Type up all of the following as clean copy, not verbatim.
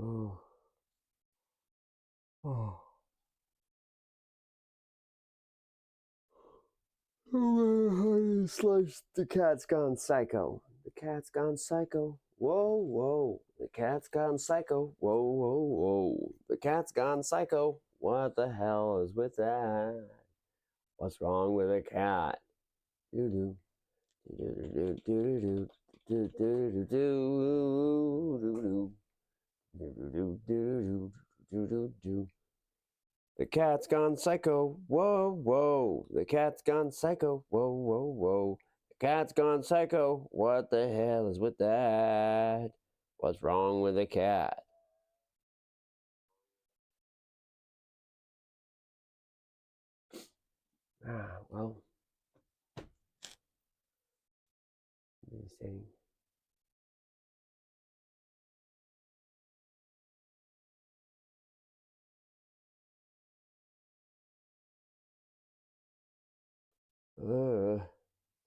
Oh. Oh. Slice. The cat's gone psycho. The cat's gone psycho. Whoa, whoa. The cat's gone psycho. Whoa, whoa, whoa. The cat's gone psycho. What the hell is with that? What's wrong with a cat? Doo doo. Doo doo doo doo doo doo doo doo doo doo doo doo doo. The cat's gone psycho. Whoa, whoa. The cat's gone psycho. Whoa, whoa, whoa. The cat's gone psycho. What the hell is with that? What's wrong with the cat? Well, let me see.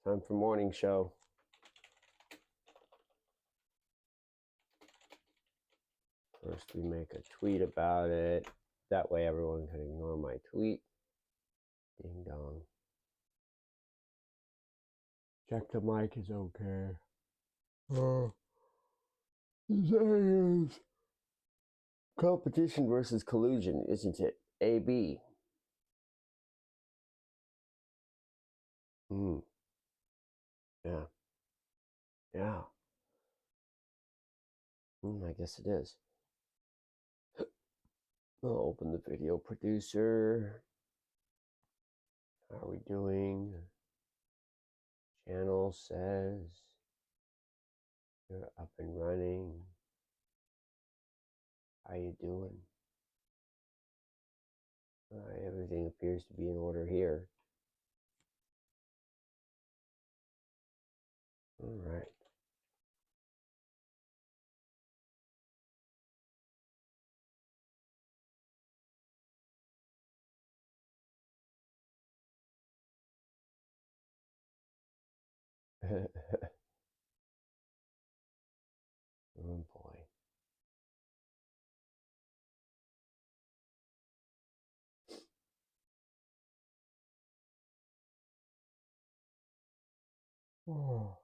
Time for morning show. First, we make a tweet about it. That way, everyone can ignore my tweet. Ding dong. Check the mic is okay. This is competition versus collusion, isn't it? AB. Yeah. Yeah. I guess it is. I'll open the video producer. How are we doing? Channel says you're up and running. How you doing? Everything appears to be in order here. All right. Oh boy. Oh.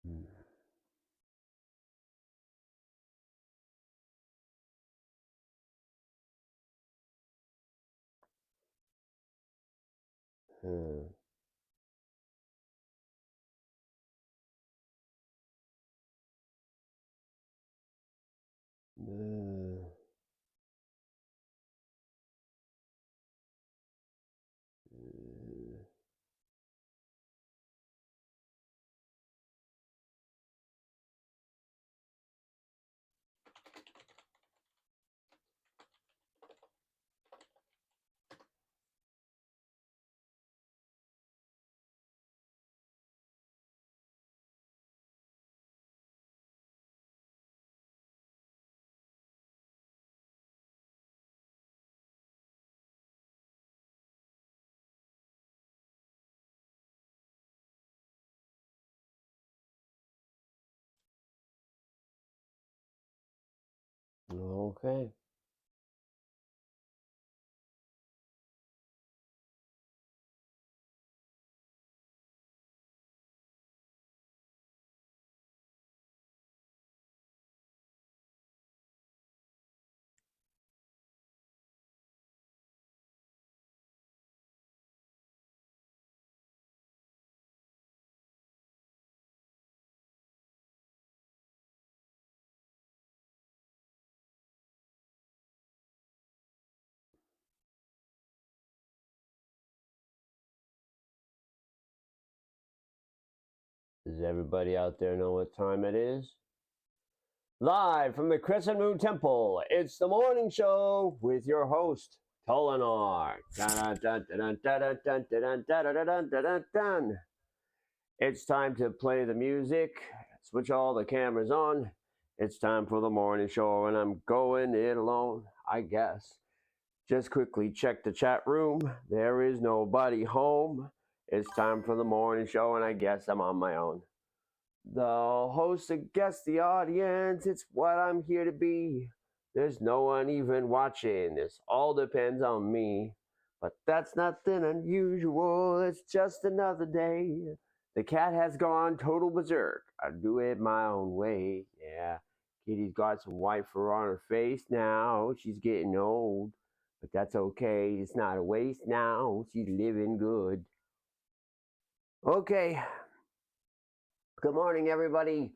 Hmm. Okay. Does everybody out there know what time it is? Live from the Crescent Moon Temple, it's the morning show with your host, Tolinar. It's time to play the music, switch all the cameras on. It's time for the morning show, and I'm going it alone, I guess. Just quickly check the chat room. There is nobody home. It's time for the morning show, and I guess I'm on my own. The host suggests the audience, it's what I'm here to be. There's no one even watching, this all depends on me. But that's nothing unusual, it's just another day. The cat has gone total berserk, I do it my own way, yeah. Kitty's got some white fur on her face now, she's getting old. But that's okay, it's not a waste now, she's living good. Okay, good morning, everybody.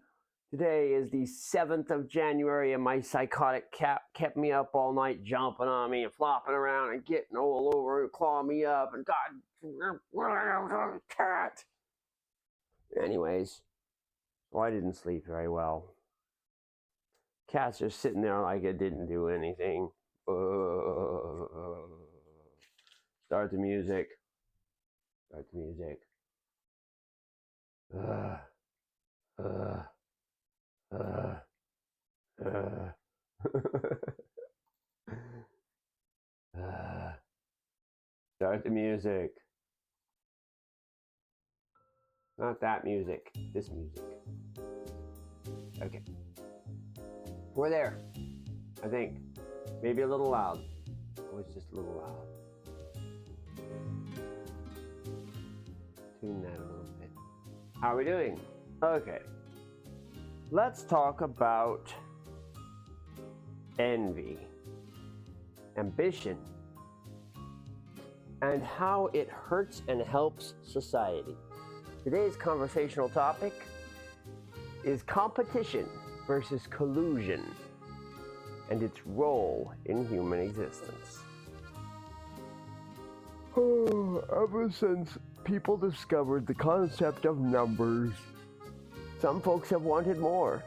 Today is the 7th of January, and my psychotic cat kept me up all night, jumping on me and flopping around and getting all over and clawing me up. And God, cat. Anyways, well, I didn't sleep very well. Cat's just sitting there like it didn't do anything. Start the music. Start the music. Start the music. Not that music. This music. Okay. We're there. I think. Maybe a little loud. Oh, it's just a little loud. Tune that a little bit. How are we doing? Okay. Let's talk about envy, ambition, and how it hurts and helps society. Today's conversational topic is competition versus collusion and its role in human existence. Ever since people discovered the concept of numbers, some folks have wanted more,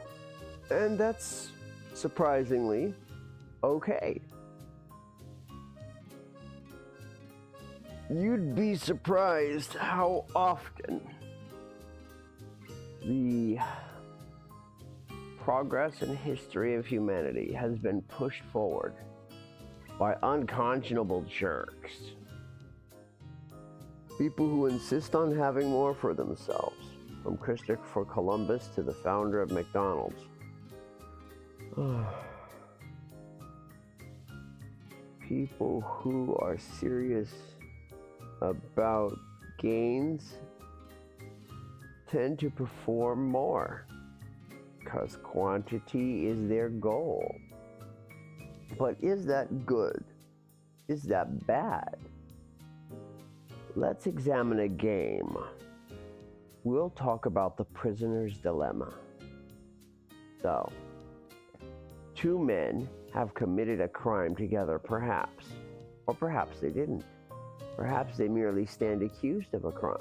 and that's surprisingly okay. You'd be surprised how often the progress and history of humanity has been pushed forward by unconscionable jerks. People who insist on having more for themselves, from Christopher Columbus to the founder of McDonald's. People who are serious about gains tend to perform more because quantity is their goal. But is that good? Is that bad? Let's examine a game. We'll talk about the prisoner's dilemma. So, two men have committed a crime together, perhaps, or perhaps they didn't. Perhaps they merely stand accused of a crime.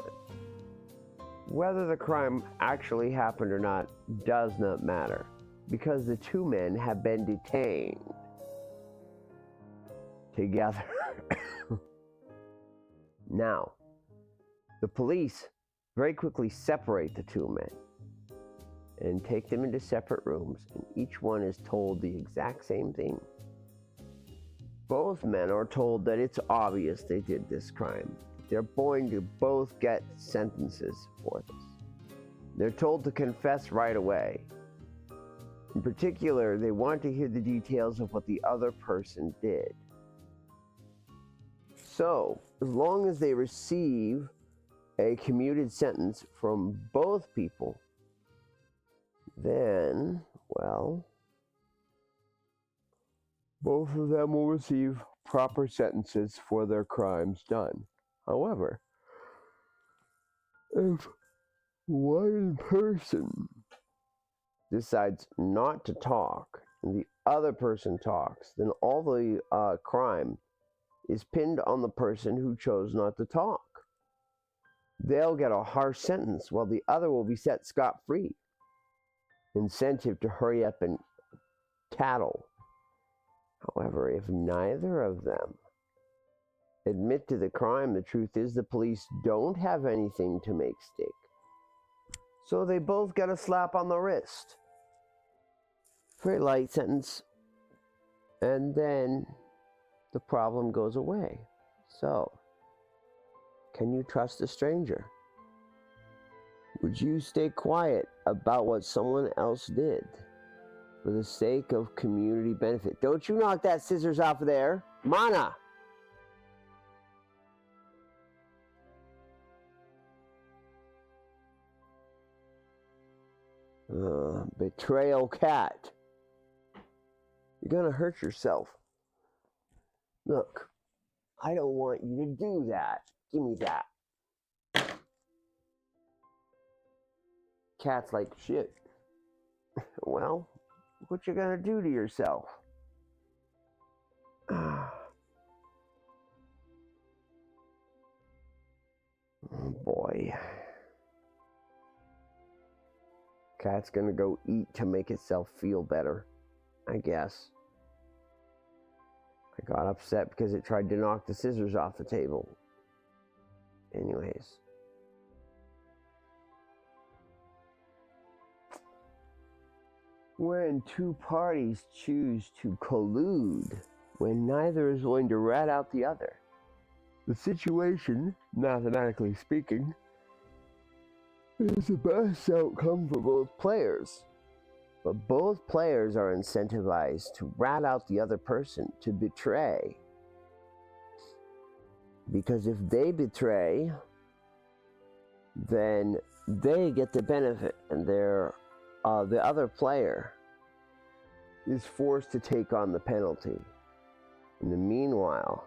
Whether the crime actually happened or not does not matter, because the two men have been detained together. Now, the police very quickly separate the two men and take them into separate rooms, and each one is told the exact same thing. Both men are told that it's obvious they did this crime. They're going to both get sentences for this. They're told to confess right away. In particular, they want to hear the details of what the other person did. So, as long as they receive a commuted sentence from both people, then, well, both of them will receive proper sentences for their crimes done. However, if one person decides not to talk and the other person talks, then all the crime is pinned on the person who chose not to talk. They'll get a harsh sentence while the other will be set scot-free. Incentive to hurry up and tattle. However, if neither of them admit to the crime, the truth is the police don't have anything to make stick. So they both got a slap on the wrist. Very light sentence. And then the problem goes away. So, can you trust a stranger? Would you stay quiet about what someone else did for the sake of community benefit? Don't you knock that scissors off of there. Mana! Betrayal cat. You're gonna hurt yourself. Look, I don't want you to do that. Give me that. Cat's like, shit. Well, what you gonna do to yourself? Oh boy. Cat's gonna go eat to make itself feel better, I guess. I got upset because it tried to knock the scissors off the table. Anyways. When two parties choose to collude, when neither is willing to rat out the other, the situation, mathematically speaking, is the best outcome for both players. But both players are incentivized to rat out the other person, to betray. Because if they betray, then they get the benefit, and the other player is forced to take on the penalty. In the meanwhile,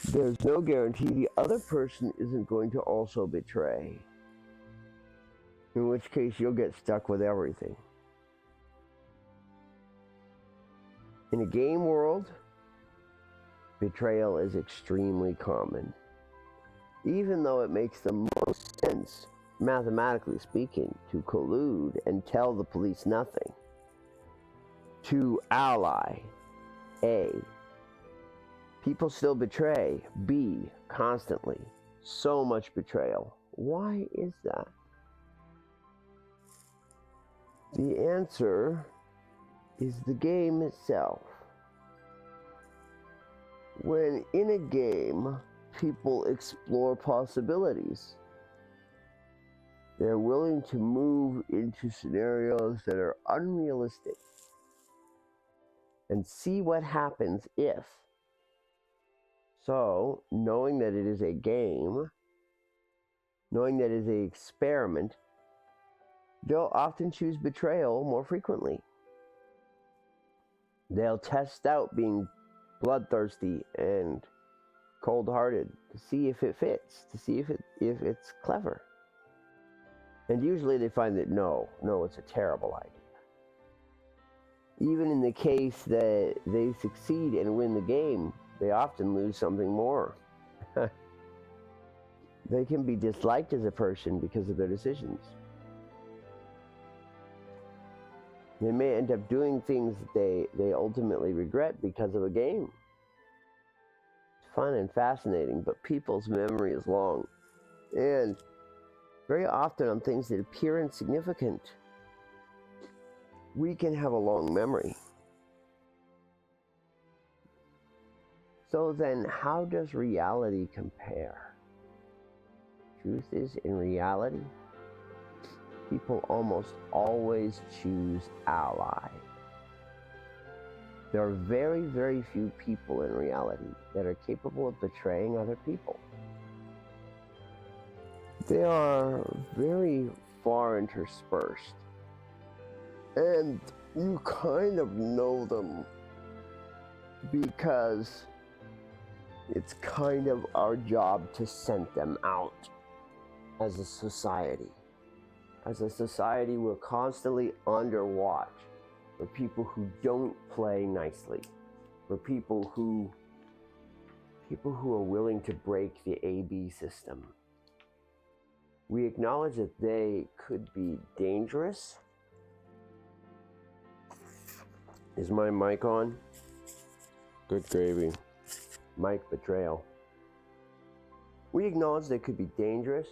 there's no guarantee the other person isn't going to also betray. In which case, you'll get stuck with everything. In a game world, betrayal is extremely common. Even though it makes the most sense, mathematically speaking, to collude and tell the police nothing. To ally, A. People still betray, B, constantly. So much betrayal. Why is that? The answer is the game itself. When in a game, people explore possibilities. They're willing to move into scenarios that are unrealistic and see what happens if. So, knowing that it is a game, knowing that it is an experiment, they'll often choose betrayal more frequently. They'll test out being bloodthirsty and cold-hearted to see if it fits, to see if it's clever. And usually they find that no, it's a terrible idea. Even in the case that they succeed and win the game, they often lose something more. They can be disliked as a person because of their decisions. They may end up doing things that they ultimately regret because of a game. It's fun and fascinating, but people's memory is long. And very often on things that appear insignificant, we can have a long memory. So then, how does reality compare? Truth is, in reality, people almost always choose ally. There are very, very few people in reality that are capable of betraying other people. They are very far interspersed, and you kind of know them because it's kind of our job to scent them out as a society. As a society, we're constantly under watch for people who don't play nicely, for people who are willing to break the AB system. We acknowledge that they could be dangerous. Is my mic on? Good gravy. Mic betrayal. We acknowledge they could be dangerous,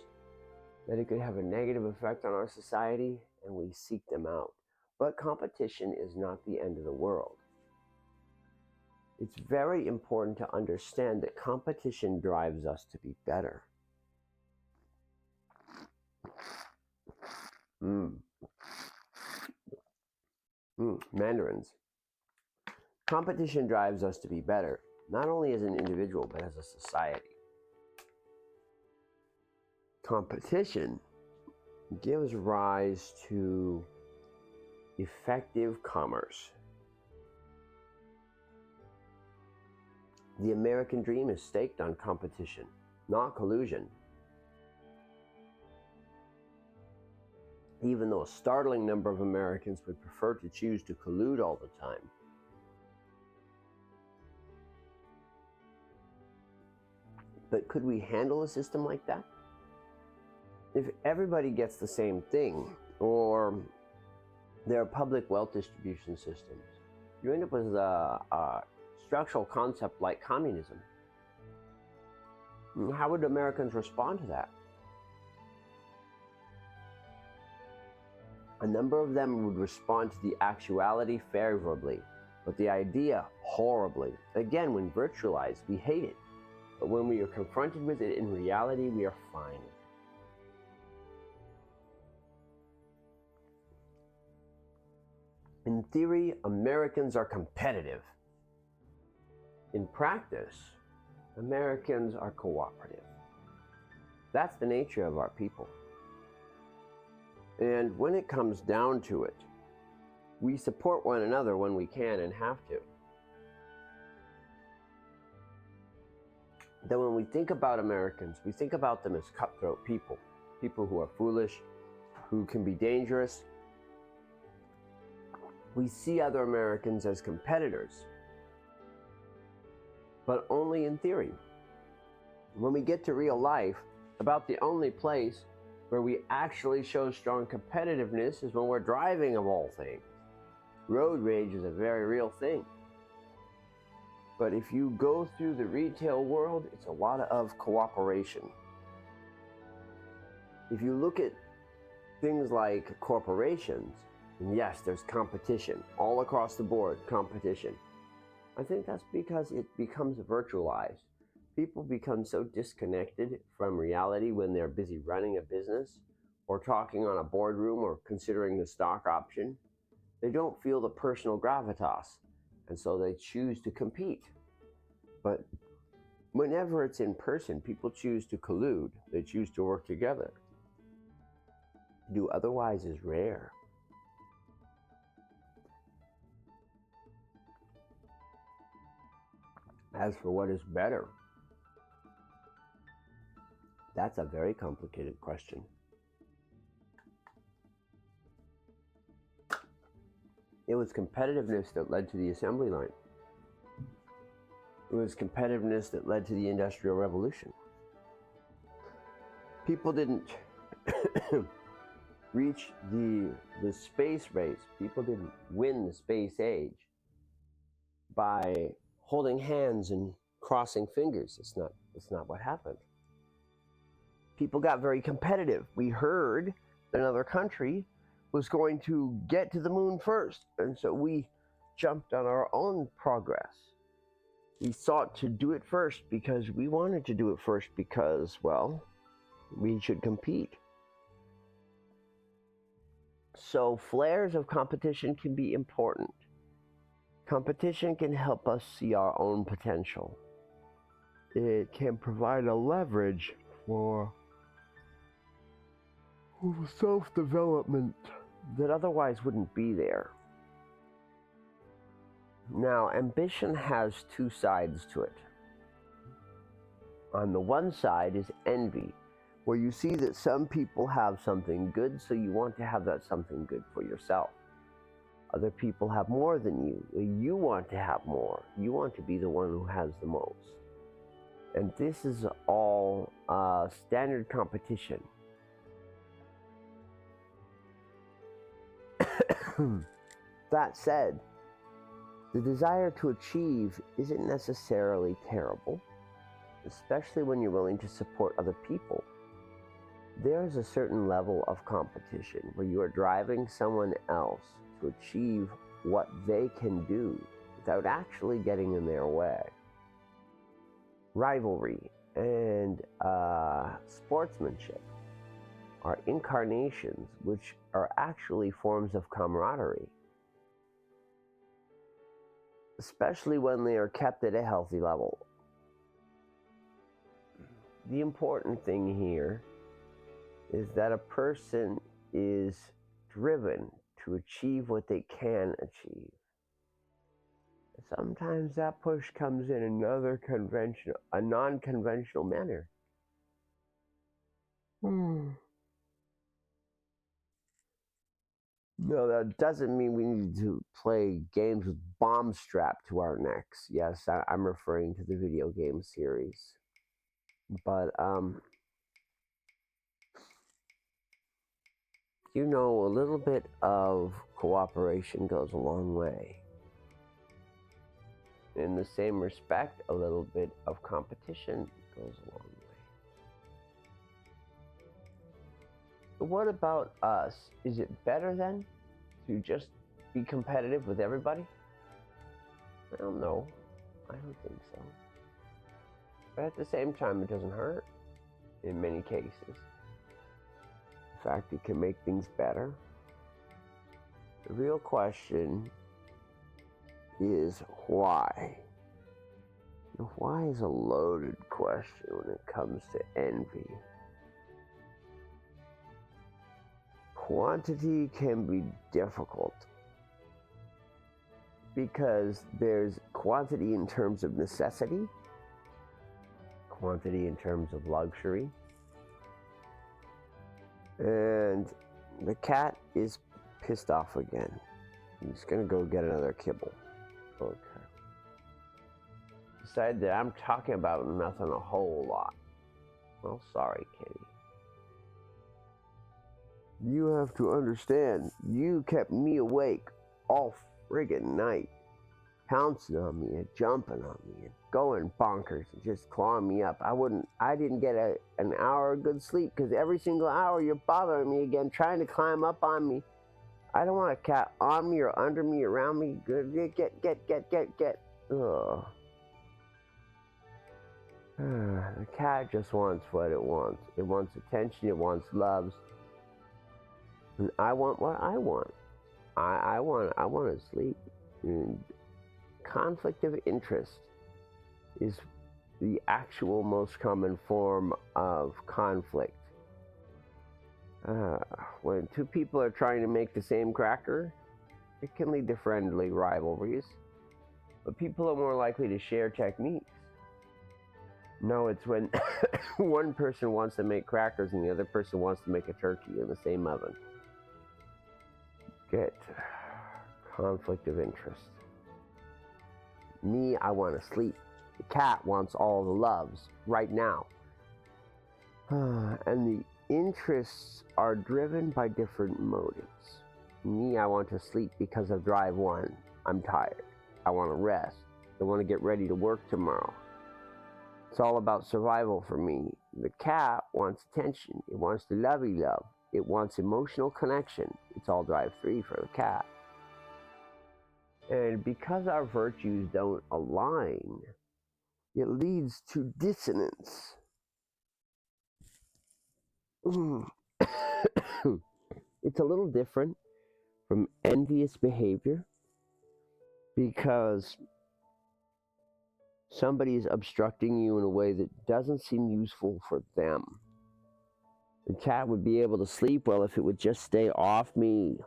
that it could have a negative effect on our society, and we seek them out. But competition is not the end of the world. It's very important to understand that competition drives us to be better. Mandarins. Competition drives us to be better, not only as an individual, but as a society. Competition gives rise to effective commerce. The American dream is staked on competition, not collusion. Even though a startling number of Americans would prefer to choose to collude all the time. But could we handle a system like that? If everybody gets the same thing, or there are public wealth distribution systems, you end up with a structural concept like communism. How would Americans respond to that? A number of them would respond to the actuality favorably, but the idea horribly. Again, when virtualized, we hate it. But when we are confronted with it in reality, we are fine. In theory, Americans are competitive. In practice, Americans are cooperative. That's the nature of our people. And when it comes down to it, we support one another when we can and have to. Then when we think about Americans, we think about them as cutthroat people, people who are foolish, who can be dangerous. We see other Americans as competitors, but only in theory. When we get to real life, about the only place where we actually show strong competitiveness is when we're driving, of all things. Road rage is a very real thing. But if you go through the retail world, it's a lot of cooperation. If you look at things like corporations, and yes, there's competition all across the board, competition. I think that's because it becomes virtualized. People become so disconnected from reality when they're busy running a business or talking on a boardroom or considering the stock option. They don't feel the personal gravitas, and so they choose to compete. But whenever it's in person, people choose to collude. They choose to work together. To do otherwise is rare. As for what is better, that's a very complicated question. It was competitiveness that led to the assembly line. It was competitiveness that led to the Industrial Revolution. People didn't reach the space race. People didn't win the space age by holding hands and crossing fingers. It's not what happened. People got very competitive. We heard that another country was going to get to the moon first, and so we jumped on our own progress. We sought to do it first because we wanted to do it first because, well, we should compete. So flares of competition can be important. Competition can help us see our own potential. It can provide a leverage for self-development that otherwise wouldn't be there. Now, ambition has two sides to it. On the one side is envy, where you see that some people have something good, so you want to have that something good for yourself. Other people have more than you. You want to have more. You want to be the one who has the most. And this is all standard competition. That said, the desire to achieve isn't necessarily terrible, especially when you're willing to support other people. there's a certain level of competition where you are driving someone else to achieve what they can do without actually getting in their way. Rivalry and sportsmanship are incarnations which are actually forms of camaraderie, especially when they are kept at a healthy level. The important thing here is that a person is driven to achieve what they can achieve. Sometimes that push comes in a non-conventional manner. No, that doesn't mean we need to play games with bombs strapped to our necks. Yes, I'm referring to the video game series. But, you know, a little bit of cooperation goes a long way. In the same respect, a little bit of competition goes a long way. What about us? Is it better then to just be competitive with everybody? I don't know. I don't think so. But at the same time, it doesn't hurt in many cases. In fact, it can make things better. The real question is why? Now, why is a loaded question when it comes to envy. Quantity can be difficult because there's quantity in terms of necessity, quantity in terms of luxury, and the cat is pissed off again. He's gonna go get another kibble. Okay. Decided that I'm talking about nothing a whole lot. Well, sorry, kitty. You have to understand, you kept me awake all friggin' night, pouncing on me and jumping on me and going bonkers and just clawing me up. I didn't get an hour of good sleep because every single hour you're bothering me again, trying to climb up on me. I don't want a cat on me or under me, around me. Get. Ugh. The cat just wants what it wants. It wants attention, it wants loves. And I want what I want. I want to sleep. And conflict of interest is the actual most common form of conflict. When two people are trying to make the same cracker, it can lead to friendly rivalries. But people are more likely to share techniques. No, it's when one person wants to make crackers and the other person wants to make a turkey in the same oven. Get conflict of interest. Me, I want to sleep. The cat wants all the loves right now. And the interests are driven by different motives. Me, I want to sleep because of drive one. I'm tired. I want to rest. I want to get ready to work tomorrow. It's all about survival for me. The cat wants attention. It wants the lovey love. It wants emotional connection. It's all drive three for the cat. And because our virtues don't align, it leads to dissonance. It's a little different from envious behavior because somebody is obstructing you in a way that doesn't seem useful for them. The cat would be able to sleep well if it would just stay off me.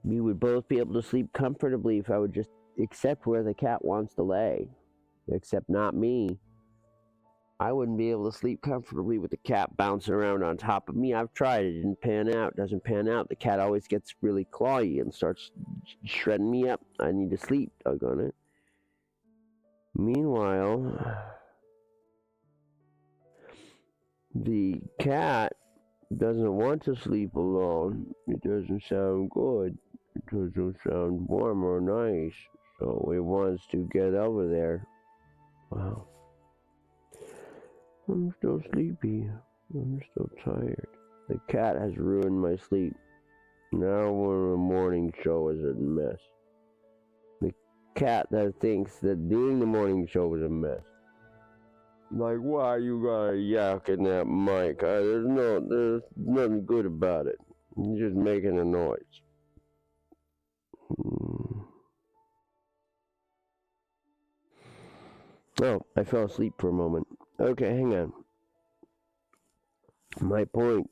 We would both be able to sleep comfortably if I would just accept where the cat wants to lay, except not me. I wouldn't be able to sleep comfortably with the cat bouncing around on top of me. I've tried it. It didn't pan out. Doesn't pan out. The cat always gets really clawy and starts shredding me up. I need to sleep, doggone it. Meanwhile, the cat doesn't want to sleep alone. It doesn't sound good. It doesn't sound warm or nice. So it wants to get over there. Wow. I'm still sleepy. I'm so tired. The cat has ruined my sleep. Now when the morning show is a mess. The cat that thinks that doing the morning show is a mess. Like, why you got a yak in that mic? There's nothing good about it. You're just making a noise. Oh, I fell asleep for a moment. Okay, hang on. My point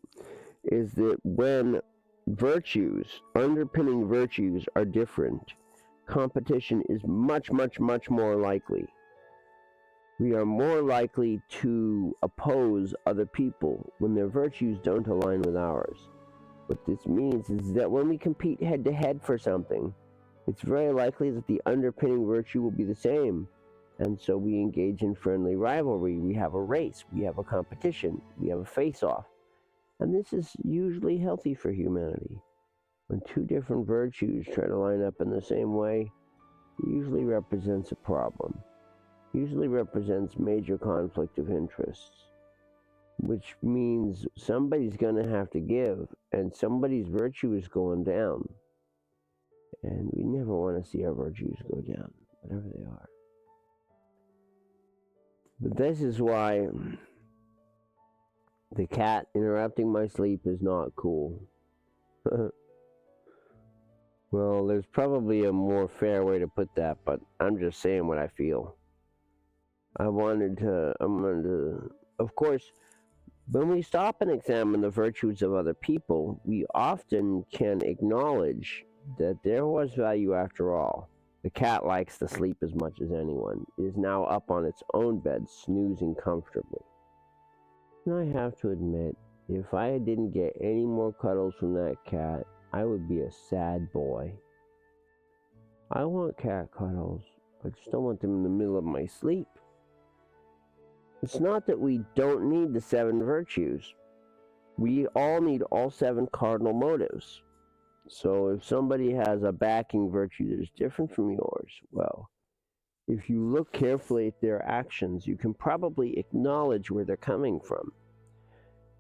is that when underpinning virtues are different, competition is much, much, much more likely. We are more likely to oppose other people when their virtues don't align with ours. What this means is that when we compete head to head for something, it's very likely that the underpinning virtue will be the same. And so we engage in friendly rivalry. We have a race. We have a competition. We have a face-off. And this is usually healthy for humanity. When two different virtues try to line up in the same way, it usually represents a problem. Usually represents major conflict of interests, which means somebody's going to have to give, and somebody's virtue is going down. And we never want to see our virtues go down, whatever they are. But this is why the cat interrupting my sleep is not cool. Well, there's probably a more fair way to put that, but I'm just saying what I feel. I wanted to, of course, when we stop and examine the virtues of other people, we often can acknowledge that there was value after all. The cat likes to sleep as much as anyone. It is now up on its own bed, snoozing comfortably. And I have to admit, if I didn't get any more cuddles from that cat, I would be a sad boy. I want cat cuddles, I just don't want them in the middle of my sleep. It's not that we don't need the 7 virtues. We all need all 7 cardinal motives. So if somebody has a backing virtue that is different from yours, well, if you look carefully at their actions, you can probably acknowledge where they're coming from.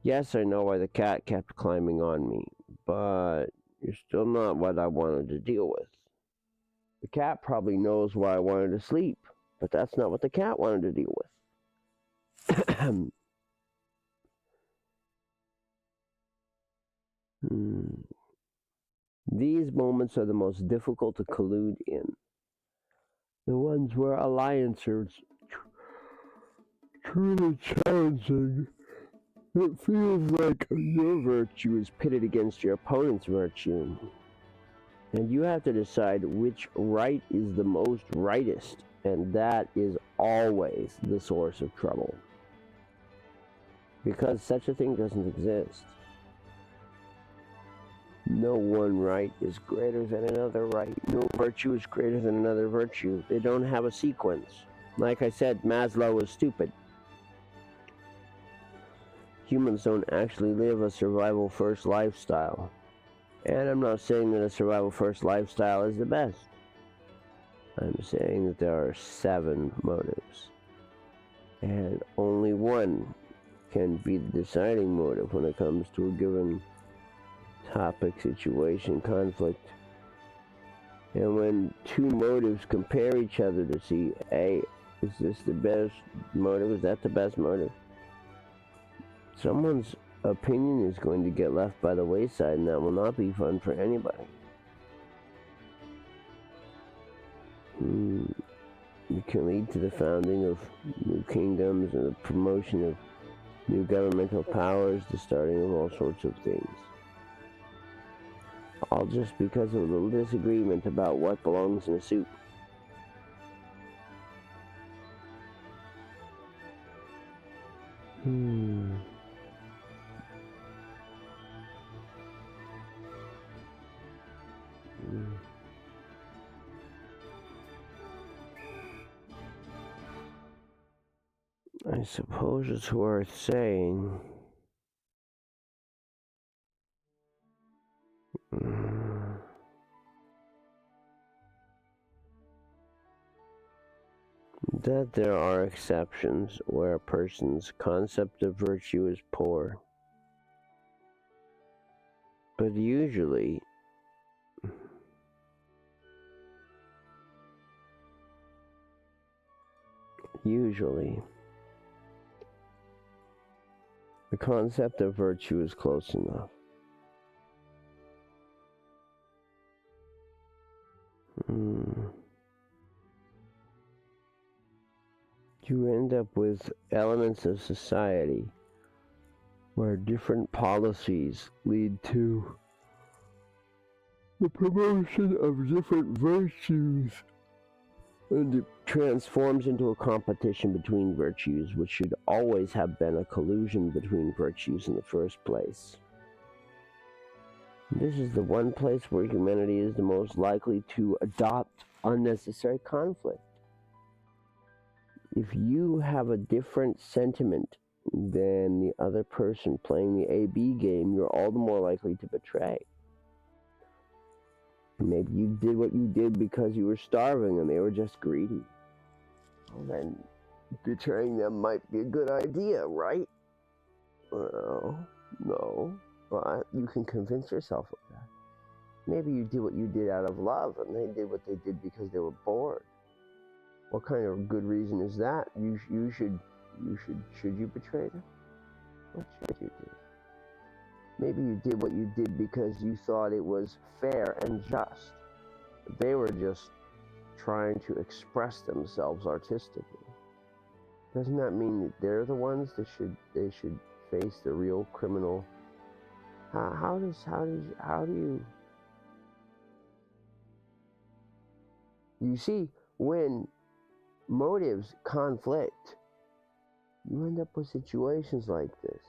Yes, I know why the cat kept climbing on me, but you're still not what I wanted to deal with. The cat probably knows why I wanted to sleep, but that's not what the cat wanted to deal with. These moments are the most difficult to collude in. The ones where alliance are truly challenging. It feels like your virtue is pitted against your opponent's virtue. And you have to decide which right is the most rightest, and that is always the source of trouble. Because such a thing doesn't exist. No one right is greater than another right. No virtue is greater than another virtue. They don't have a sequence. Like I said, Maslow was stupid. Humans don't actually live a survival-first lifestyle. And I'm not saying that a survival-first lifestyle is the best. I'm saying that there are 7 motives. And only one can be the deciding motive when it comes to a given topic, situation, conflict. And when 2 motives compare each other to see, hey, is this the best motive? Is that the best motive? Someone's opinion is going to get left by the wayside, and that will not be fun for anybody. It can lead to the founding of new kingdoms and the promotion of new governmental powers, the starting of all sorts of things. All just because of a little disagreement about what belongs in a soup. I suppose it's worth saying. that there are exceptions where a person's concept of virtue is poor. But usually, the concept of virtue is close enough. You end up with elements of society where different policies lead to the promotion of different virtues, and it transforms into a competition between virtues, which should always have been a collusion between virtues in the first place. This is the one place where humanity is the most likely to adopt unnecessary conflict. If you have a different sentiment than the other person playing the A-B game, you're all the more likely to betray. Maybe you did what you did because you were starving and they were just greedy. Well, then betraying them might be a good idea, right? Well, no, but you can convince yourself of that. Maybe you did what you did out of love and they did what they did because they were bored. What kind of good reason is that? Should you betray them? What should you do? Maybe you did what you did because you thought it was fair and just. They were just trying to express themselves artistically. Doesn't that mean that they're the ones that they should face the real criminal? How do you see, when motives conflict, you end up with situations like this.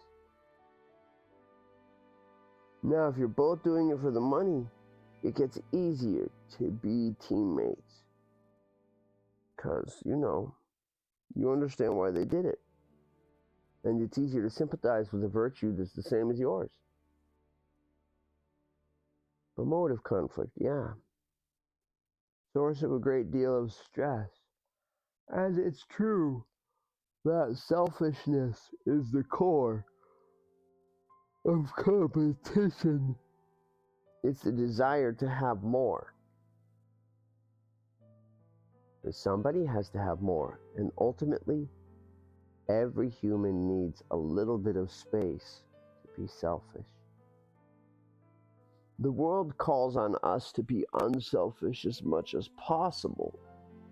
Now, if you're both doing it for the money, it gets easier to be teammates. Because, you understand why they did it. And it's easier to sympathize with a virtue that's the same as yours. But motive conflict, yeah. Source of a great deal of stress. And it's true that selfishness is the core of competition. It's the desire to have more. But somebody has to have more, and ultimately, every human needs a little bit of space to be selfish. The world calls on us to be unselfish as much as possible,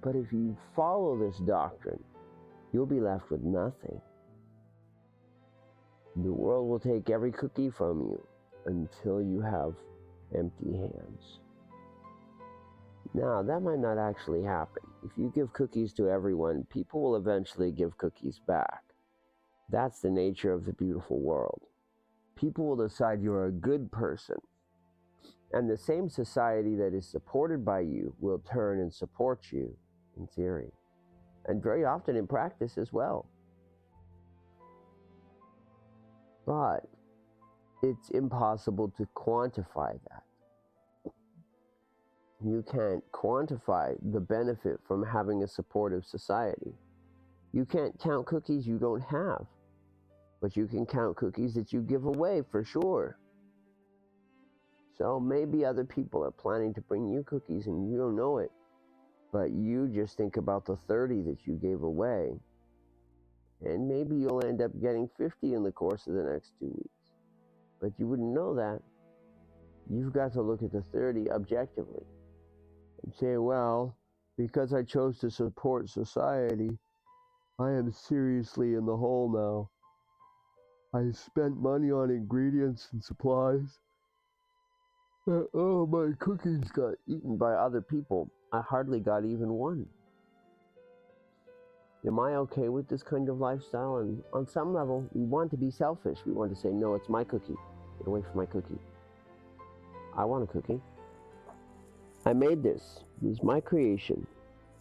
but if you follow this doctrine, you'll be left with nothing. The world will take every cookie from you until you have empty hands. Now, that might not actually happen. If you give cookies to everyone, people will eventually give cookies back. That's the nature of the beautiful world. People will decide you're a good person, and the same society that is supported by you will turn and support you in theory, and very often in practice as well. But it's impossible to quantify that. You can't quantify the benefit from having a supportive society. You can't count cookies you don't have, but you can count cookies that you give away for sure. So maybe other people are planning to bring you cookies and you don't know it, but you just think about the 30 that you gave away, and maybe you'll end up getting 50 in the course of the next 2 weeks. But you wouldn't know that. You've got to look at the 30 objectively and say, well, because I chose to support society, I am seriously in the hole now. I spent money on ingredients and supplies. Oh, my cookies got eaten by other people. I hardly got even one. Am I okay with this kind of lifestyle? And on some level, we want to be selfish. We want to say, no, it's my cookie. Get away from my cookie. I want a cookie. I made this. This is my creation.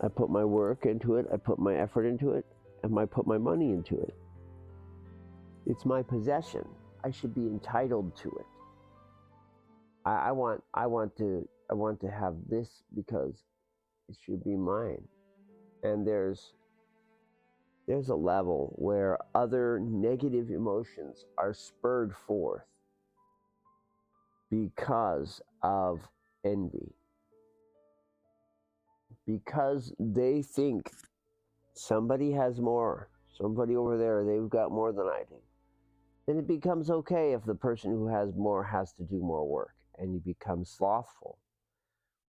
I put my work into it. I put my effort into it. And I put my money into it. It's my possession. I should be entitled to it. I want to have this because it should be mine. And there's there's a level where other negative emotions are spurred forth because of envy. Because they think somebody has more, somebody over there, they've got more than I do. Then it becomes okay if the person who has more has to do more work and you become slothful.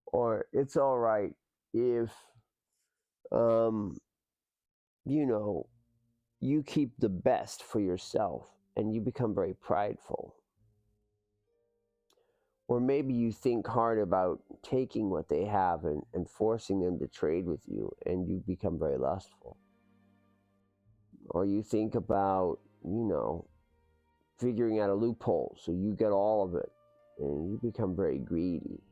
Or it's all right if, um, you know, you keep the best for yourself and you become very prideful. Or maybe you think hard about taking what they have and forcing them to trade with you and you become very lustful. Or you think about, figuring out a loophole so you get all of it and you become very greedy.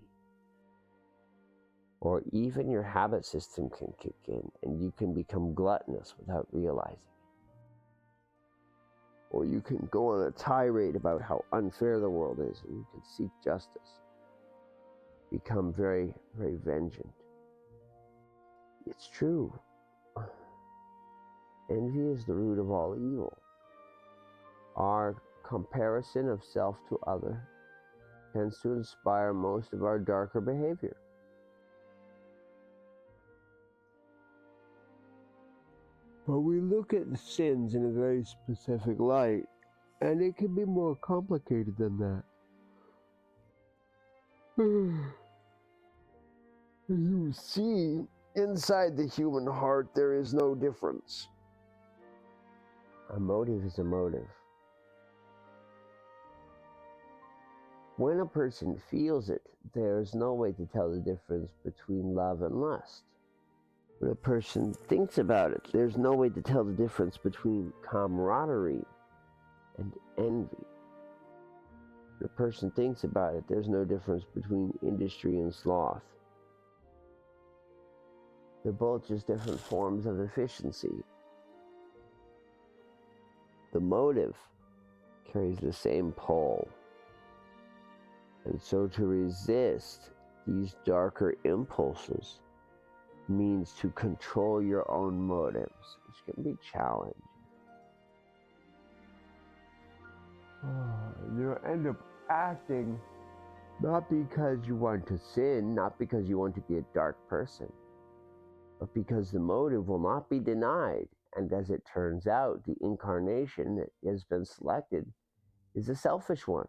Or even your habit system can kick in and you can become gluttonous without realizing it. Or you can go on a tirade about how unfair the world is and you can seek justice. Become very, very vengeant. It's true. Envy is the root of all evil. Our comparison of self to other tends to inspire most of our darker behavior. But we look at the sins in a very specific light, and it can be more complicated than that. You see, inside the human heart, there is no difference. A motive is a motive. When a person feels it, there's no way to tell the difference between love and lust. When a person thinks about it, there's no way to tell the difference between camaraderie and envy. When a person thinks about it, there's no difference between industry and sloth. They're both just different forms of efficiency. The motive carries the same pull. And so to resist these darker impulses means to control your own motives, which can be challenging. You end up acting not because you want to sin, not because you want to be a dark person, but because the motive will not be denied. And as it turns out, the incarnation that has been selected is a selfish one.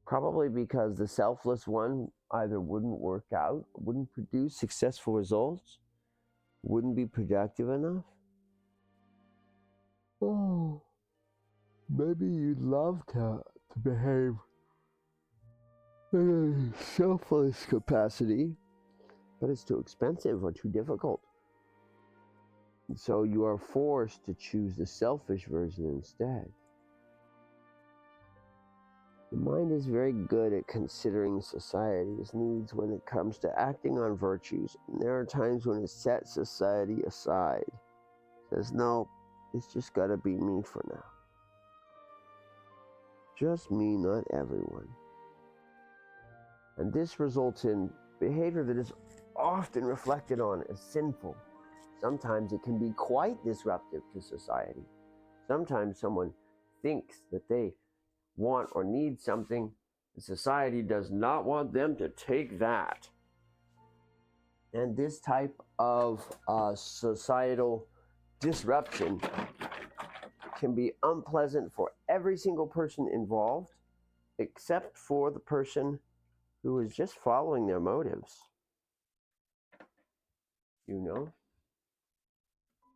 Probably because the selfless one either wouldn't work out, wouldn't produce successful results, wouldn't be productive enough. Oh, maybe you'd love to behave in a selfless capacity, but it's too expensive or too difficult. And so you are forced to choose the selfish version instead. The mind is very good at considering society's needs when it comes to acting on virtues, and there are times when it sets society aside. It says, no, it's just gotta be me for now. Just me, not everyone. And this results in behavior that is often reflected on as sinful. Sometimes it can be quite disruptive to society. Sometimes someone thinks that they want or need something, and society does not want them to take that. And this type of societal disruption can be unpleasant for every single person involved, except for the person who is just following their motives.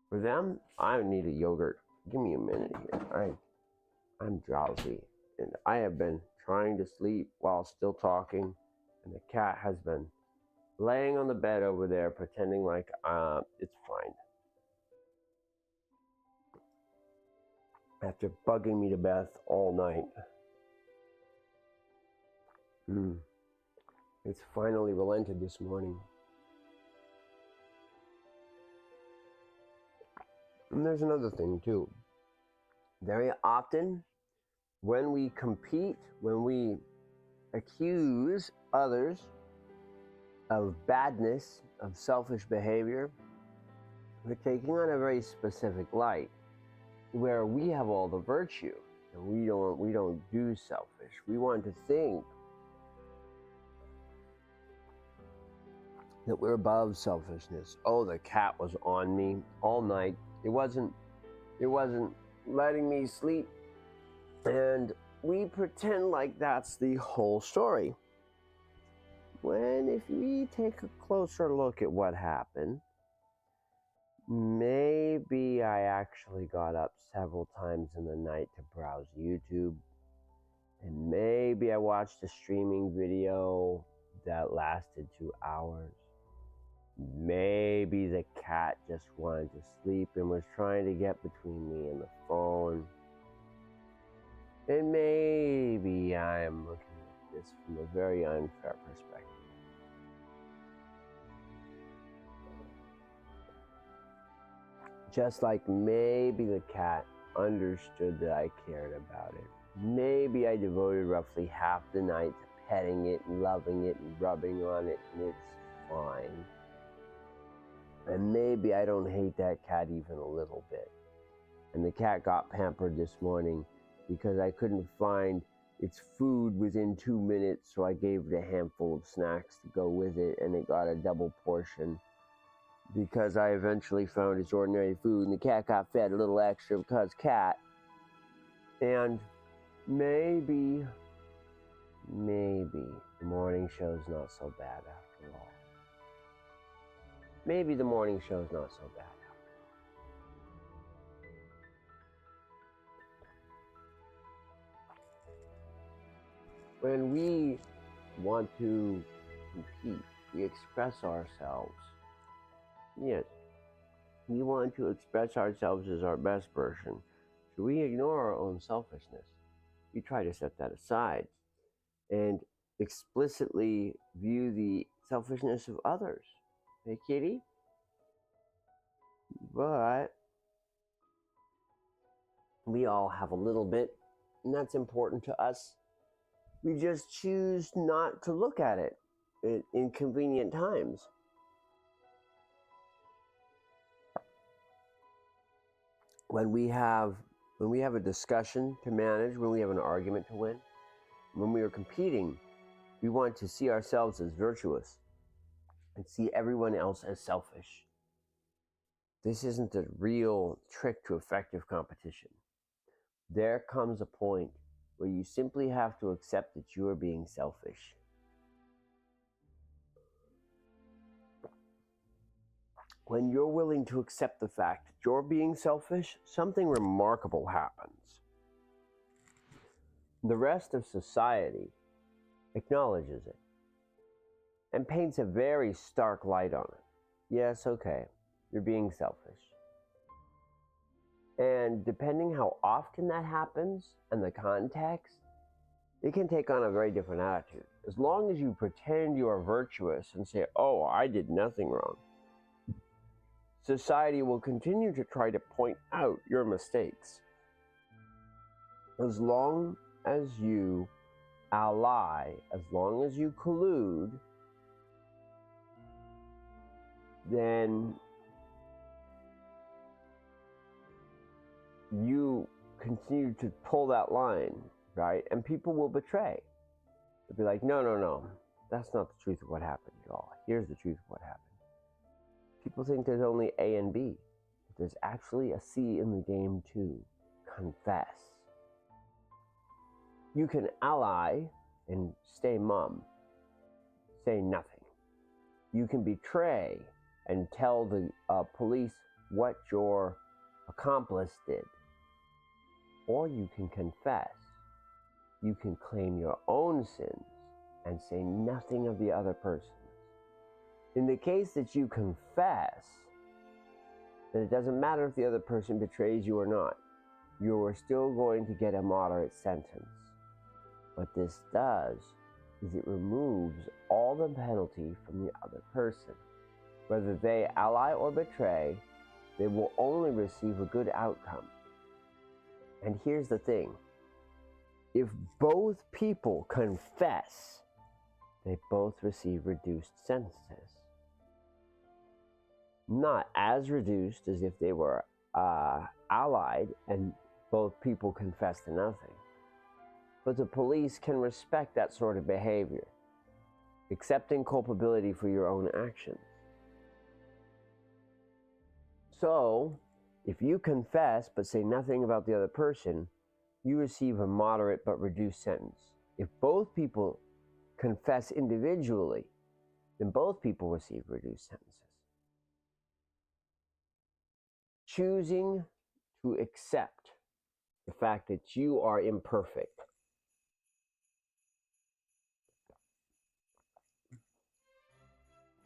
For them, I need a yogurt. Give me a minute here. I'm drowsy, and I have been trying to sleep while still talking, and the cat has been laying on the bed over there pretending like it's fine. After bugging me to death all night. It's finally relented this morning. And there's another thing too. Very often, when we compete, when we accuse others of badness, of selfish behavior, we're taking on a very specific light where we have all the virtue and we don't do selfish. We want to think that we're above selfishness. Oh, the cat was on me all night. It wasn't letting me sleep. And we pretend like that's the whole story. When if we take a closer look at what happened, maybe I actually got up several times in the night to browse YouTube. And maybe I watched a streaming video that lasted 2 hours. Maybe the cat just wanted to sleep and was trying to get between me and the phone. And maybe I am looking at this from a very unfair perspective. Just like maybe the cat understood that I cared about it. Maybe I devoted roughly half the night to petting it and loving it and rubbing on it, and it's fine. And maybe I don't hate that cat even a little bit. And the cat got pampered this morning because I couldn't find its food within 2 minutes, so I gave it a handful of snacks to go with it, and it got a double portion because I eventually found its ordinary food, and the cat got fed a little extra because cat. And maybe the morning show's not so bad after all. Maybe the morning show's not so bad after all. When we want to compete, we express ourselves. Yes, we want to express ourselves as our best version. So we ignore our own selfishness. We try to set that aside and explicitly view the selfishness of others. Hey, kitty? But we all have a little bit, and that's important to us. We just choose not to look at it at inconvenient times. When we have a discussion to manage, when we have an argument to win, when we are competing, we want to see ourselves as virtuous and see everyone else as selfish. This isn't the real trick to effective competition. There comes a point where you simply have to accept that you are being selfish. When you're willing to accept the fact that you're being selfish, something remarkable happens. The rest of society acknowledges it and paints a very stark light on it. Yes, okay, you're being selfish. And depending how often that happens and the context, it can take on a very different attitude. As long as you pretend you are virtuous and say, oh, I did nothing wrong, society will continue to try to point out your mistakes. As long as you ally, as long as you collude, then you continue to pull that line, right? And people will betray. They'll be like, no, that's not the truth of what happened at all. Here's the truth of what happened. People think there's only A and B, but there's actually a C in the game too. Confess. You can ally and stay mum, say nothing. You can betray and tell the police what your accomplice did. Or you can confess. You can claim your own sins and say nothing of the other person. In the case that you confess, then it doesn't matter if the other person betrays you or not. You are still going to get a moderate sentence. What this does is it removes all the penalty from the other person. Whether they ally or betray, they will only receive a good outcome. And here's the thing. If both people confess, they both receive reduced sentences. Not as reduced as if they were allied and both people confess to nothing. But the police can respect that sort of behavior, accepting culpability for your own actions. So, if you confess but say nothing about the other person, you receive a moderate but reduced sentence. If both people confess individually, then both people receive reduced sentences. Choosing to accept the fact that you are imperfect.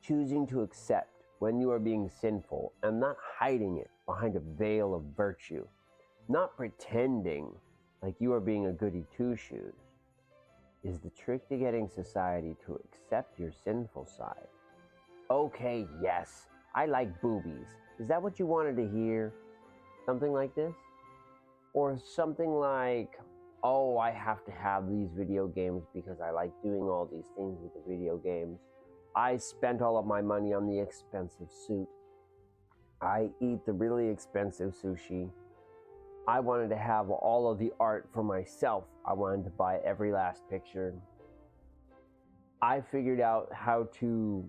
Choosing to accept when you are being sinful and not hiding it behind a veil of virtue, not pretending like you are being a goody two-shoes, is the trick to getting society to accept your sinful side. Okay, yes, I like boobies. Is that what you wanted to hear? Something like this? Or something like, oh, I have to have these video games because I like doing all these things with the video games. I spent all of my money on the expensive suit. I eat the really expensive sushi. I wanted to have all of the art for myself. I wanted to buy every last picture. I figured out how to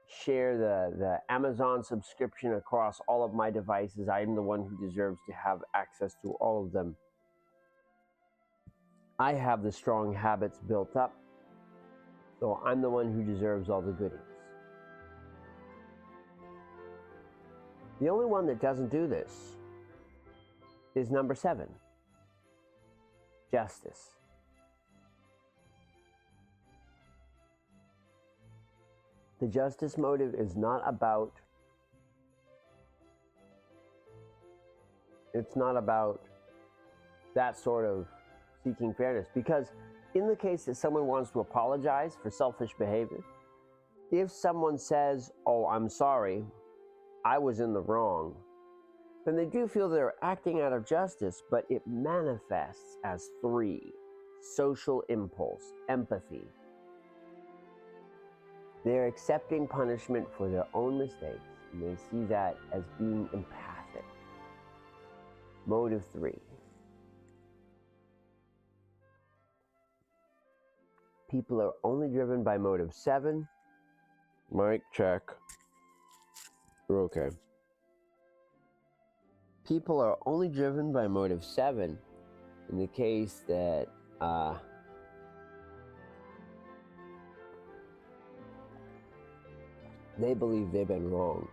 share the Amazon subscription across all of my devices. I am the one who deserves to have access to all of them. I have the strong habits built up, so I'm the one who deserves all the goodies. The only one that doesn't do this is number 7, justice. The justice motive is not about, it's not about that sort of seeking fairness, because in the case that someone wants to apologize for selfish behavior, if someone says, oh, I'm sorry, I was in the wrong, then they do feel they're acting out of justice, but it manifests as 3: social impulse, empathy. They're accepting punishment for their own mistakes, and they see that as being empathic. Motive 3. People are only driven by motive 7. Mic check. We're okay. People are only driven by motive 7 in the case that they believe they've been wrong.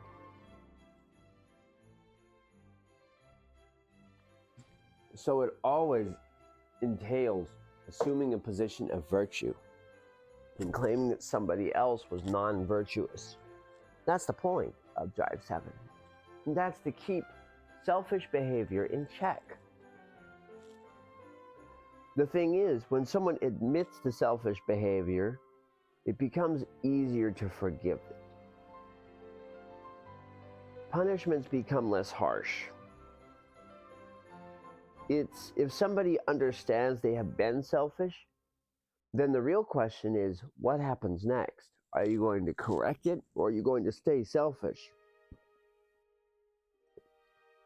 So it always entails assuming a position of virtue and claiming that somebody else was non-virtuous. That's the point of Drive 7. And that's to keep selfish behavior in check. The thing is, when someone admits to selfish behavior, it becomes easier to forgive it. Punishments become less harsh. It's if somebody understands they have been selfish, then the real question is, what happens next? Are you going to correct it, or are you going to stay selfish?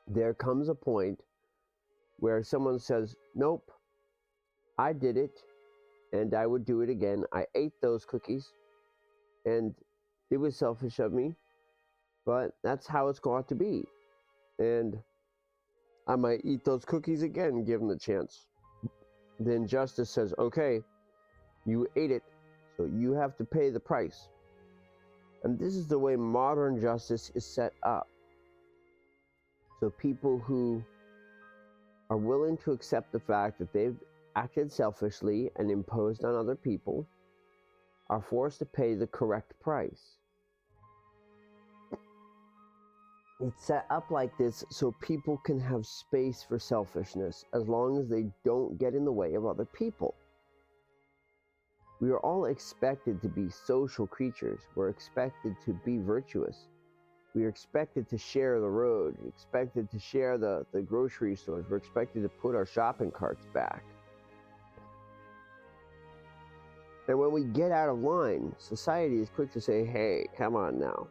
There comes a point where someone says, nope, I did it, and I would do it again. I ate those cookies, and it was selfish of me, but that's how it's going to be. And I might eat those cookies again, given the chance. Then justice says, okay, you ate it, so you have to pay the price. And this is the way modern justice is set up. So people who are willing to accept the fact that they've acted selfishly and imposed on other people are forced to pay the correct price. It's set up like this so people can have space for selfishness as long as they don't get in the way of other people. We are all expected to be social creatures. We're expected to be virtuous. We are expected to share the road. We're expected to share the grocery stores. We're expected to put our shopping carts back. And when we get out of line, society is quick to say, hey, come on now.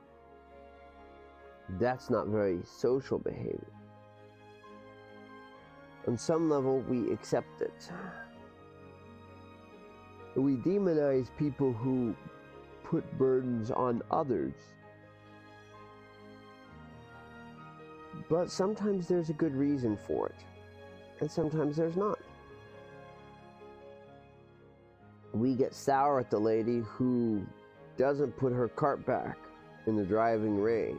That's not very social behavior. On some level, we accept it. We demonize people who put burdens on others. But sometimes there's a good reason for it, and sometimes there's not. We get sour at the lady who doesn't put her cart back in the driving rain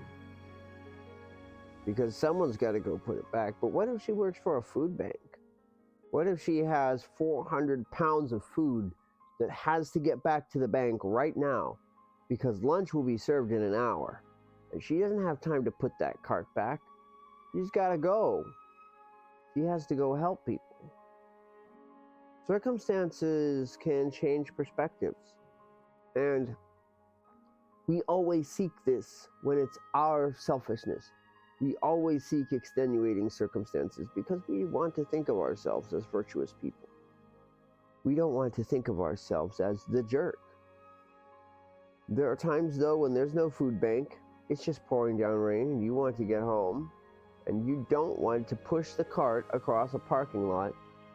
because someone's got to go put it back. But what if she works for a food bank? What if she has 400 pounds of food that has to get back to the bank right now because lunch will be served in an hour, and she doesn't have time to put that cart back? She's got to go. She has to go help people. Circumstances can change perspectives, and we always seek this when it's our selfishness. We always seek extenuating circumstances because we want to think of ourselves as virtuous people. We don't want to think of ourselves as the jerk. There are times, though, when there's no food bank, it's just pouring down rain, and you want to get home, and you don't want to push the cart across a parking lot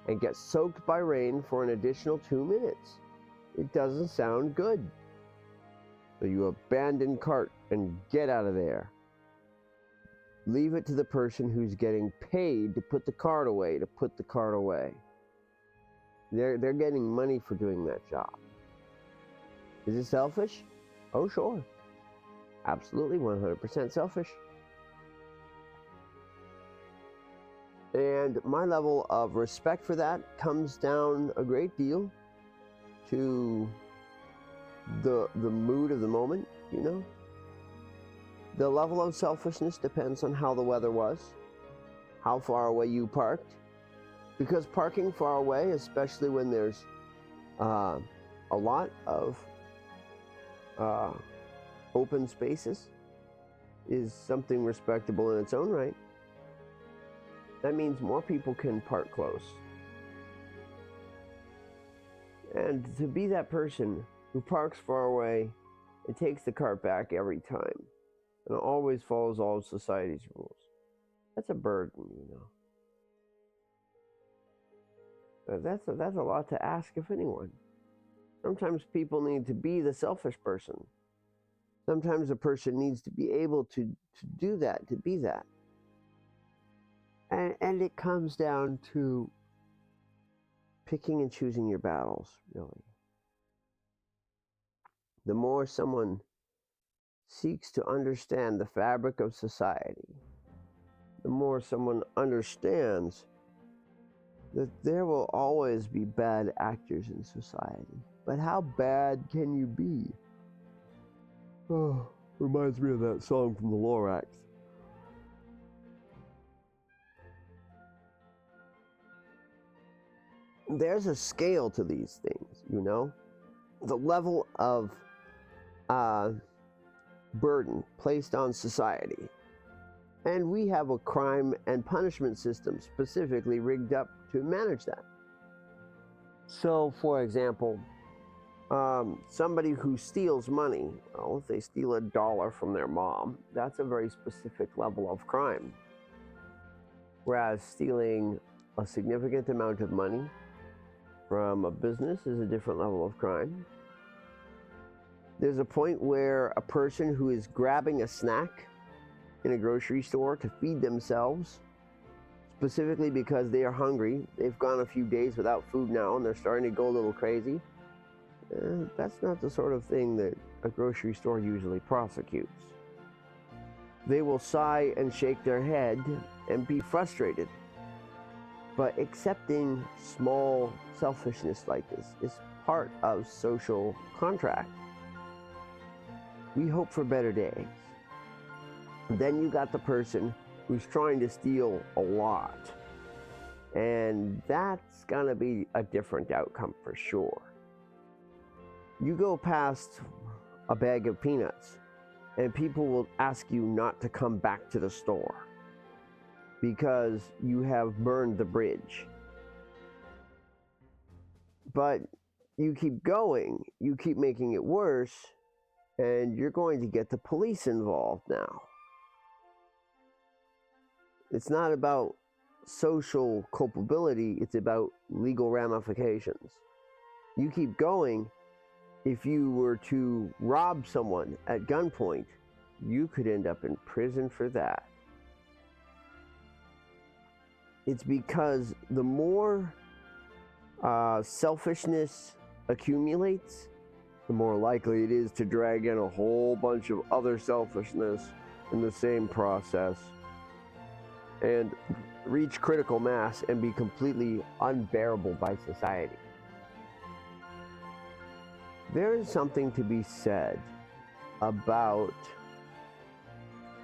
and get soaked by rain for an additional 2 minutes. It doesn't sound good. So you abandon cart and get out of there. Leave it to the person who's getting paid to put the cart away, They're getting money for doing that job. Is it selfish? Oh, sure. Absolutely 100% selfish. And my level of respect for that comes down a great deal to the mood of the moment, you know? The level of selfishness depends on how the weather was, how far away you parked. Because parking far away, especially when there's a lot of open spaces, is something respectable in its own right. That means more people can park close. And to be that person who parks far away and takes the cart back every time and always follows all of society's rules, that's a burden, you know. That's a lot to ask of anyone. Sometimes people need to be the selfish person. Sometimes a person needs to be able to do that, to be that. And it comes down to picking and choosing your battles, really. The more someone seeks to understand the fabric of society, the more someone understands that there will always be bad actors in society. But how bad can you be? Oh, reminds me of that song from the Lorax. There's a scale to these things, you know? The level of burden placed on society. And we have a crime and punishment system specifically rigged up to manage that. So, for example, somebody who steals money, well, if they steal $1 from their mom, that's a very specific level of crime. Whereas stealing a significant amount of money from a business is a different level of crime. There's a point where a person who is grabbing a snack in a grocery store to feed themselves, specifically because they are hungry, they've gone a few days without food now and they're starting to go a little crazy, that's not the sort of thing that a grocery store usually prosecutes. They will sigh and shake their head and be frustrated. But accepting small selfishness like this is part of social contract. We hope for better days. Then you got the person who's trying to steal a lot. And that's gonna be a different outcome for sure. You go past a bag of peanuts and people will ask you not to come back to the store because you have burned the bridge. But you keep going, you keep making it worse, and you're going to get the police involved now. It's not about social culpability, it's about legal ramifications. You keep going, if you were to rob someone at gunpoint, you could end up in prison for that. It's because the more selfishness accumulates, the more likely it is to drag in a whole bunch of other selfishness in the same process and reach critical mass and be completely unbearable by society. There is something to be said about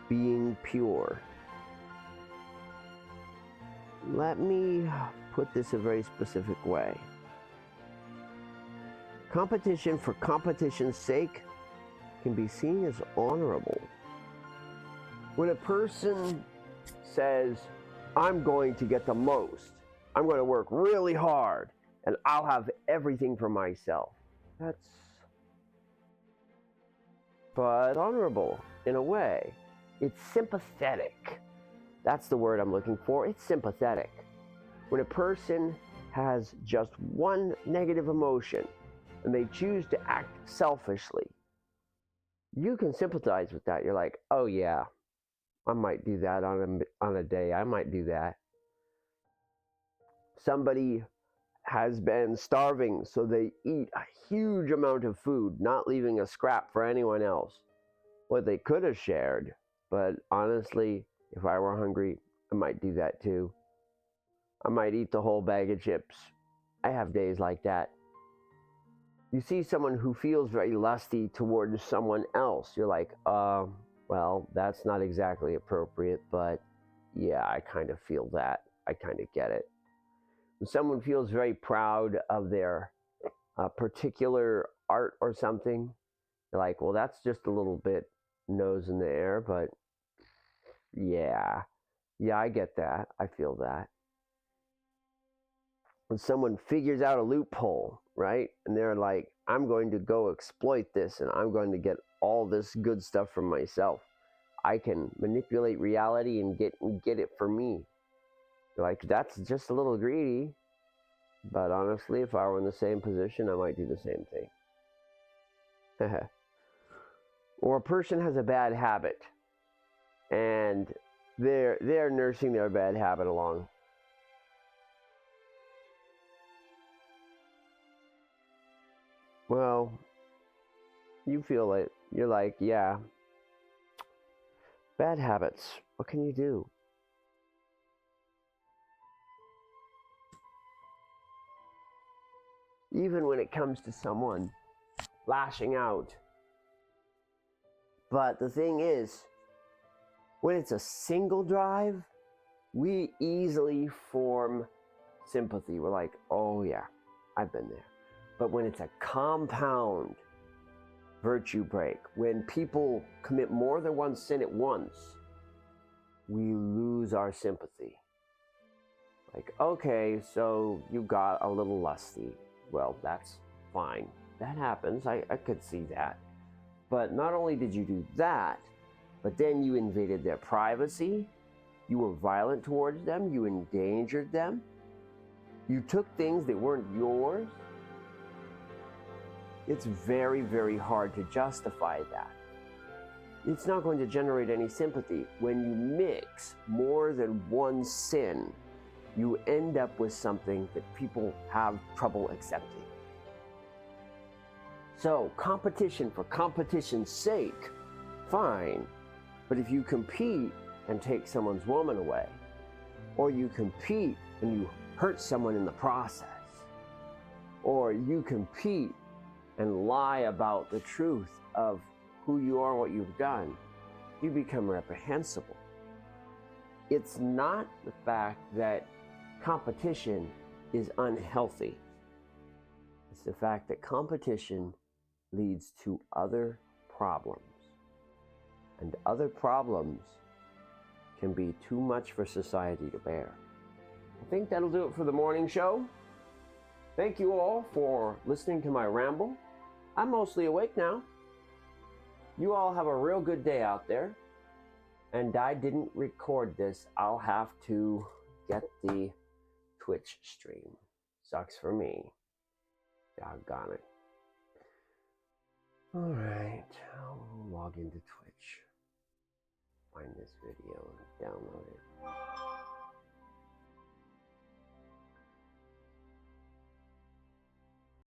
being pure. Let me put this a very specific way. Competition for competition's sake can be seen as honorable. When a person says, I'm going to get the most, I'm going to work really hard, and I'll have everything for myself, that's but honorable in a way. It's sympathetic. That's the word I'm looking for. It's sympathetic. When a person has just one negative emotion and they choose to act selfishly, you can sympathize with that. You're like, oh yeah, I might do that on a day. I might do that. Somebody has been starving, so they eat a huge amount of food, not leaving a scrap for anyone else. What they could have shared, but honestly, if I were hungry, I might do that too. I might eat the whole bag of chips. I have days like that. You see someone who feels very lusty towards someone else, you're like, well, that's not exactly appropriate, but yeah, I kind of feel that. I kind of get it. When someone feels very proud of their particular art or something, you're like, well, that's just a little bit nose in the air, but yeah, I get that. I feel that. When someone figures out a loophole, right? And they're like, I'm going to go exploit this and I'm going to get all this good stuff for myself. I can manipulate reality and get it for me. You're like, that's just a little greedy. But honestly, if I were in the same position, I might do the same thing. Or a person has a bad habit and they're nursing their bad habit along. Well, you feel it. You're like, yeah, bad habits. What can you do? Even when it comes to someone lashing out. But the thing is, when it's a single drive, we easily form sympathy. We're like, oh yeah, I've been there. But when it's a compound virtue break, when people commit more than one sin at once, we lose our sympathy. Like, okay, so you got a little lusty. Well, that's fine. That happens. I could see that. But not only did you do that, but then you invaded their privacy. You were violent towards them. You endangered them. You took things that weren't yours. It's very, very hard to justify that. It's not going to generate any sympathy. When you mix more than one sin, you end up with something that people have trouble accepting. So, competition for competition's sake, fine. But if you compete and take someone's woman away, or you compete and you hurt someone in the process, or you compete and lie about the truth of who you are, what you've done, you become reprehensible. It's not the fact that competition is unhealthy. It's the fact that competition leads to other problems. And other problems can be too much for society to bear. I think that'll do it for the morning show. Thank you all for listening to my ramble. I'm mostly awake now. You all have a real good day out there. And I didn't record this. I'll have to get the Twitch stream. Sucks for me. Doggone it. Alright, I'll log into Twitch. Find this video and download it.